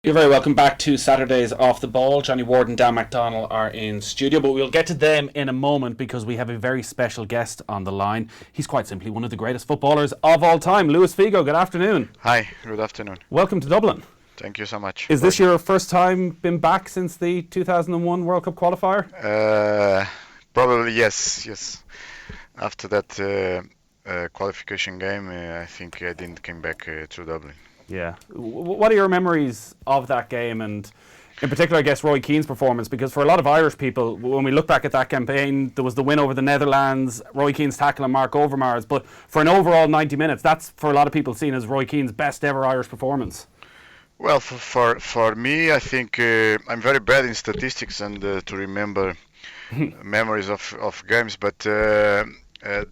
You're very welcome back to Saturdays Off the Ball. Johnny Ward and Dan McDonnell are in studio, but we'll get to them in a moment because we have a very special guest on the line. He's quite simply one of the greatest footballers of all time. Luis Figo, good afternoon. Hi, good afternoon. Welcome to Dublin. Thank you so much. Is this your first time been back since the 2001 World Cup qualifier? Probably yes. After that qualification game, I think I didn't come back to Dublin. Yeah. What are your memories of that game, and in particular, I guess, Roy Keane's performance? Because for a lot of Irish people, when we look back at that campaign, there was the win over the Netherlands, Roy Keane's tackle and Mark Overmars. But for an overall 90 minutes, that's for a lot of people seen as Roy Keane's best ever Irish performance. Well, for me, I think I'm very bad in statistics and to remember memories of games, but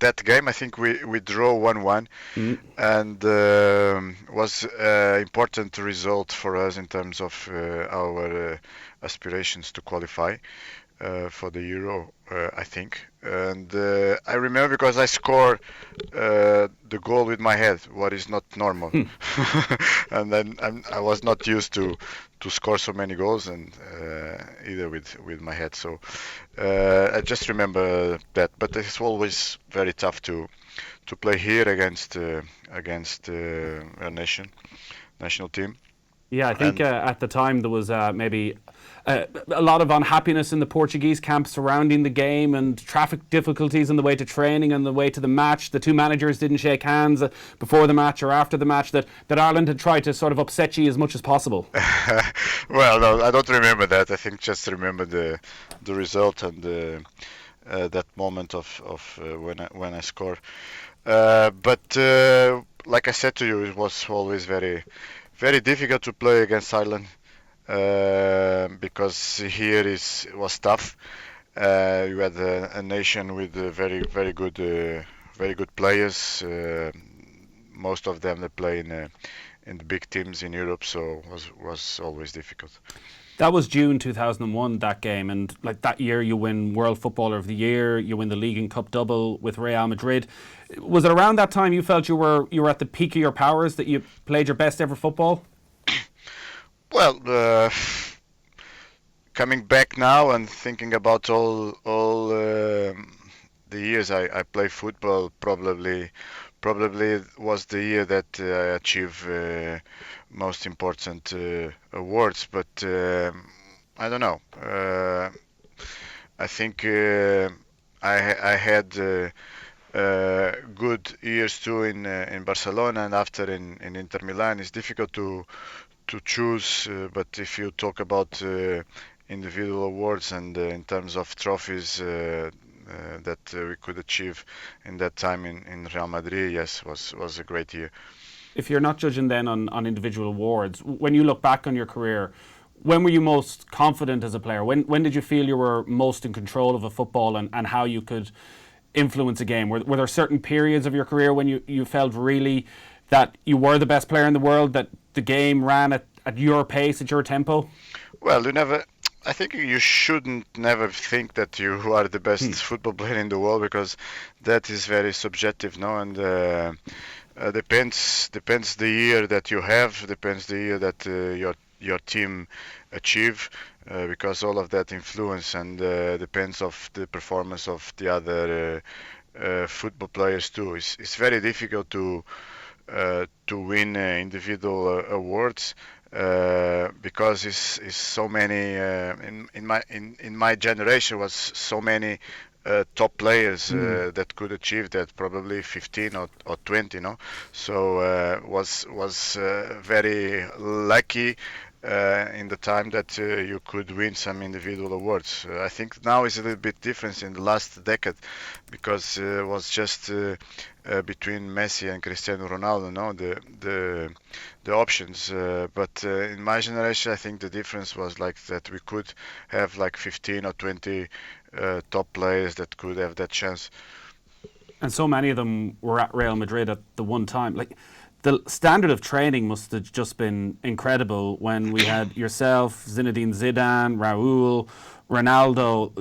that game, I think we draw 1-1, and was important result for us in terms of our aspirations to qualify for the Euro, I think. And I remember because I scored the goal with my head, what is not normal. And then I was not used to score so many goals, and either with my head. So I just remember that. But it's always very tough to play here against our national team. Yeah, I think at the time there was maybe a lot of unhappiness in the Portuguese camp surrounding the game, and traffic difficulties on the way to training and the way to the match. The two managers didn't shake hands before the match or after the match, that Ireland had tried to sort of upset you as much as possible. Well, no, I don't remember that. I think just remember the result and that moment of when I scored. But like I said to you, it was always very difficult to play against Ireland because here was tough. You had a nation with very good players. Most of them they play in the big teams in Europe, so was always difficult. That was June 2001, that game, and like that year you win World Footballer of the Year, you win the League and Cup double with Real Madrid. Was it around that time you felt you were at the peak of your powers, that you played your best ever football? Well, coming back now and thinking about all the years I play football, probably was the year that I achieved most important awards. But I don't know. I think I had good years too in Barcelona, and after in Inter Milan. It's difficult to choose, but if you talk about individual awards and in terms of trophies that we could achieve in that time in Real Madrid, yes, was a great year. If you're not judging then on individual awards, when you look back on your career, when were you most confident as a player? When did you feel you were most in control of a football and how you could influence a game? Were there certain periods of your career when you felt really that you were the best player in the world, that the game ran at your pace, at your tempo? Well, I think you shouldn't never think that you are the best football player in the world, because that is very subjective, no? And depends the year that you have, depends the year that your team achieve, because all of that influence and depends of the performance of the other football players too. It's very difficult to win individual awards because it's so many in my generation was so many top players that could achieve that, probably 15 or 20, no? So was very lucky in the time that you could win some individual awards. I think now is a little bit different in the last decade, because it was just between Messi and Cristiano Ronaldo, no, the options. But in my generation, I think the difference was like that we could have like 15 or 20 top players that could have that chance. And so many of them were at Real Madrid at the one time. Like, the standard of training must have just been incredible when we had yourself, Zinedine Zidane, Raúl, Ronaldo.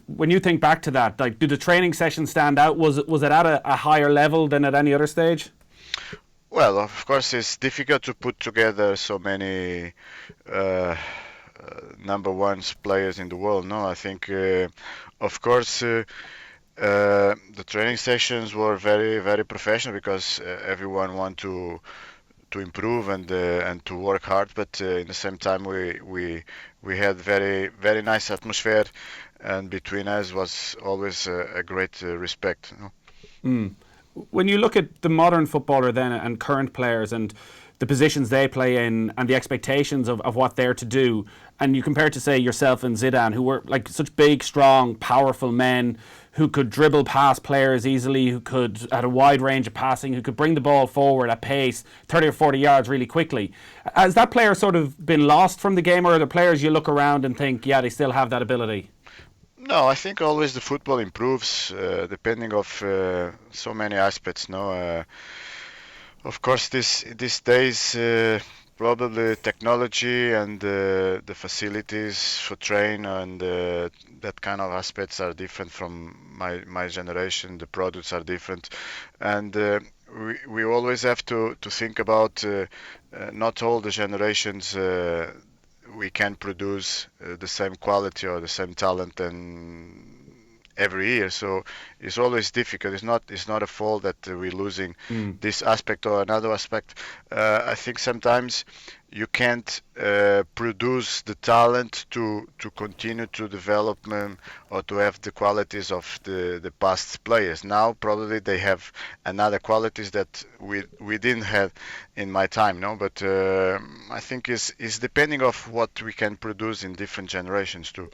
When you think back to that, like, did the training session stand out? Was it at a higher level than at any other stage? Well, of course, it's difficult to put together so many uh, number one players in the world. No, I think, of course, the training sessions were very, very professional because everyone want to improve and to work hard. But in the same time, we had very, very nice atmosphere, and between us was always a great respect. You know? Mm. When you look at the modern footballer then and current players and the positions they play in and the expectations of what they're to do, and you compare it to, say, yourself and Zidane, who were like such big, strong, powerful men who could dribble past players easily, who could, at a wide range of passing, who could bring the ball forward at pace, 30 or 40 yards really quickly. Has that player sort of been lost from the game, or are there players you look around and think, yeah, they still have that ability? No, I think always the football improves depending of so many aspects. No, of course, these days probably technology and the facilities for train and that kind of aspects are different from my generation. The products are different, and we always have to think about not all the generations. We can produce the same quality or the same talent and every year. So it's always difficult. It's not a fault that we're losing this aspect or another aspect. I think sometimes you can't produce the talent to continue to develop or to have the qualities of the past players. Now probably they have another qualities that we didn't have in my time. No, but I think it's depending of what we can produce in different generations too.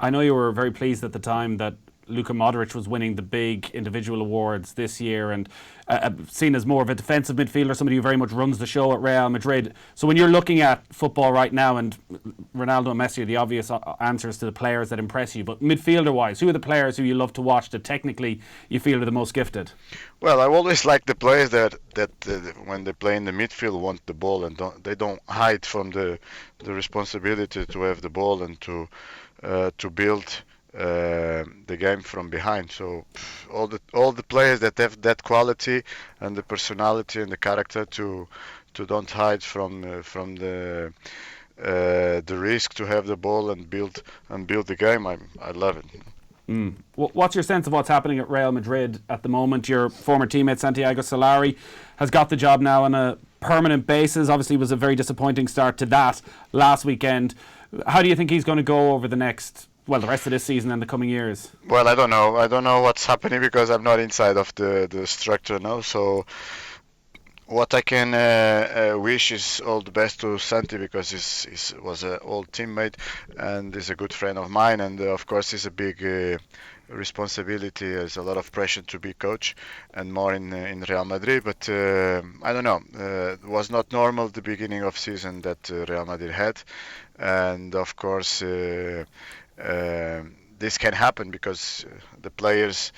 I know you were very pleased at the time that Luka Modric was winning the big individual awards this year and seen as more of a defensive midfielder, somebody who very much runs the show at Real Madrid. So when you're looking at football right now, and Ronaldo and Messi are the obvious answers to the players that impress you, but midfielder-wise, who are the players who you love to watch that technically you feel are the most gifted? Well, I always like the players that when they play in the midfield want the ball and they don't hide from the responsibility to have the ball and to build the game from behind. So all the players that have that quality and the personality and the character to don't hide from the risk to have the ball and build the game. I love it. Mm. What's your sense of what's happening at Real Madrid at the moment? Your former teammate Santiago Solari has got the job now on a permanent basis. Obviously, it was a very disappointing start to that last weekend. How do you think he's going to go over the rest of this season and the coming years? Well, I don't know. I don't know what's happening because I'm not inside of the structure now. So what I can wish is all the best to Santi because he was an old teammate and is a good friend of mine. And of course, it's a big responsibility. There's a lot of pressure to be coach and more in Real Madrid. But I don't know. It was not normal the beginning of season that Real Madrid had. And of course, this can happen because the players,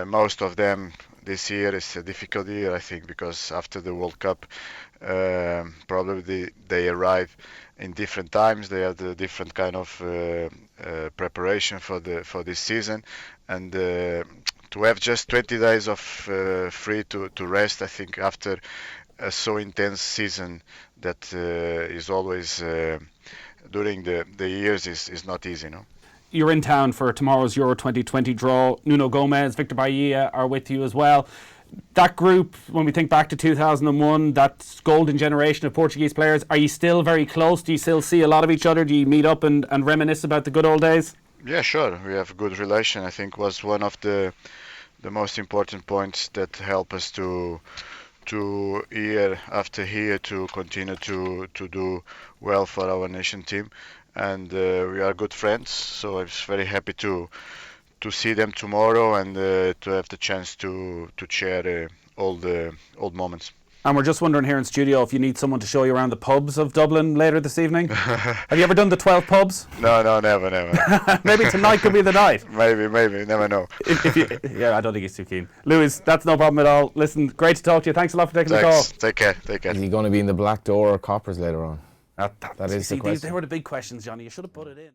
most of them, this year is a difficult year, I think, because after the World Cup, probably they arrive in different times. They have the different kind of preparation for this season, and to have just 20 days of free to rest, I think, after a so intense season that is always during the years is not easy, no. You're in town for tomorrow's Euro 2020 draw. Nuno Gomez, Victor Bailly are with you as well. That group, when we think back to 2001, that golden generation of Portuguese players, are you still very close? Do you still see a lot of each other? Do you meet up and reminisce about the good old days? Yeah, sure. We have a good relation. I think was one of the most important points that help us to year after year to continue to do well for our nation team. And we are good friends, so I was very happy to see them tomorrow and to have the chance to share all the old moments. And we're just wondering here in studio if you need someone to show you around the pubs of Dublin later this evening. Have you ever done the 12 pubs? No, never. Maybe tonight could be the night. Maybe, never know. Yeah, I don't think he's too keen. Lewis, that's no problem at all. Listen, great to talk to you. Thanks a lot for taking the call. Take care. Is he going to be in the Black Door or Coppers later on? That is the question. They were the big questions, Johnny. You should have put it in.